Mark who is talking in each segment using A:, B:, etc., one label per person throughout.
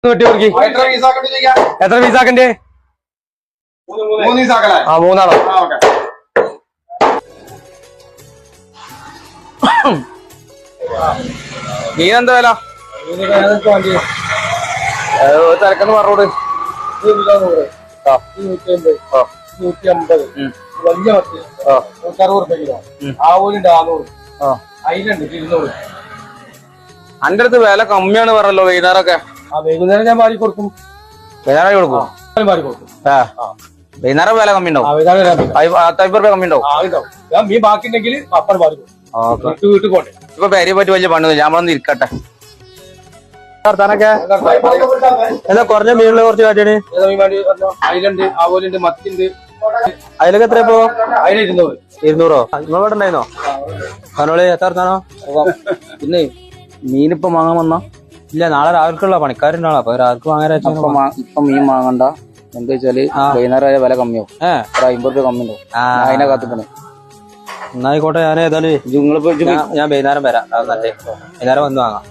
A: എത്ര പീസാക്കണ്ടേ? 3 മീനെന്താ വില? തിരക്കെന്ന് പറഞ്ഞോട്.
B: 150 വലിയ 160 കിലോ. ആവൂലുണ്ട് 400. അതിലുണ്ട് 200.
A: അന്റെ അടുത്ത് വില കമ്മിയാണ് പറഞ്ഞല്ലോ വൈകുന്നേരമൊക്കെ.
B: വൈകുന്നേരം ഞാൻ മാറി കൊടുക്കും.
A: വൈകുന്നേരം കൊടുക്കും.
B: മാറി കൊടുക്കും.
A: വൈകുന്നേരം വില കമ്മി ഉണ്ടാവും. 50 രൂപ കമ്മി ഉണ്ടാവും.
B: ഞാൻ മീൻ ബാക്കി ഉണ്ടെങ്കിൽ അപ്പുറം മാറി കൊടുക്കും. വീട്ടിൽ പോട്ടെ.
A: ഇപ്പൊ പേരെ പറ്റി വലിയ പണിയൊന്നുമില്ല. നമ്മളൊന്ന് ഇരിക്കട്ടെ.
C: എന്താ കുറഞ്ഞ മീനുകൾ കുറച്ച് കാട്ടിയാണ്?
B: അതിലുണ്ട്, ആവോലുണ്ട്, മത്തിണ്ട്.
C: അതിലൊക്കെ എത്ര ഇപ്പോ?
B: അതിന് 200.
C: 200. നിങ്ങൾ ഇവിടെ ഉണ്ടായിരുന്നോ? കനോളി എത്ര നടത്താനോ?
A: പിന്നെ മീനിപ്പൊ വാങ്ങാൻ വന്ന
C: ഇല്ല, നാളെ രാവിലേക്കുള്ള പണിക്കാരുണ്ടാവും. അപ്പൊ രാവിലെ വാങ്ങാൻ
A: ഇപ്പൊ മീൻ വാങ്ങണ്ട. എന്താ വെച്ചാല് വൈകുന്നേരം ആയ വില കമ്മിയാവും. 50 രൂപ കമ്മി ഉണ്ടാവും. അതിനെ കാത്തിക്കണേ.
C: എന്നായിക്കോട്ടെ, ഞാൻ ഏതായാലും ഞാൻ വൈകുന്നേരം വരാം. നല്ലേ, വൈകുന്നേരം വന്ന് വാങ്ങാം.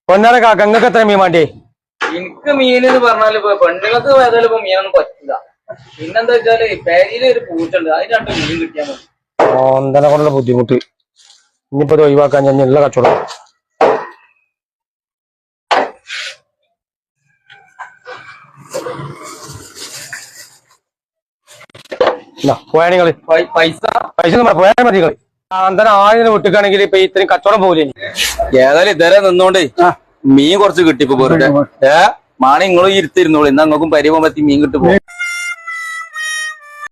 A: പൊന്നാര കാക്ക, നിങ്ങൾക്ക് എത്ര മീൻ വേണ്ടി?
D: എനിക്ക് മീൻ എന്ന് പറഞ്ഞാല് പെണ്ണുങ്ങൾക്ക് ഏതായാലും ഇപ്പൊ മീനൊന്നും പറ്റില്ല. പിന്നെന്താ വെച്ചാല് പേരില് ഒരു പൂച്ചുണ്ട്, അതിന് 2 മീൻ കിട്ടിയാൽ മതി.
A: എന്തിനെ കൊണ്ടുള്ള ബുദ്ധിമുട്ട്. ഇനിയിപ്പോ ഇത് ഒഴിവാക്കാൻ ഞാൻ ഉള്ള കച്ചവടം. പോയാണികള്
D: പൈസ
A: പോയാൽ മതി. കളി അന്തന 1000 വിട്ടിക്കാണെങ്കിൽ ഇപ്പൊ ഇത്രയും കച്ചവടം പോലെ.
D: ഏതായാലും ഇതരെ നിന്നോണ്ടേ മീൻ കുറച്ച് കിട്ടിപ്പോ പോരുടെ. മാണി നിങ്ങളും ഇരുത്തിരുന്നോളൂ. ഇന്ന് അങ്ങക്കും പരിപോകാൻ പറ്റി മീൻ കിട്ടുമ്പോ.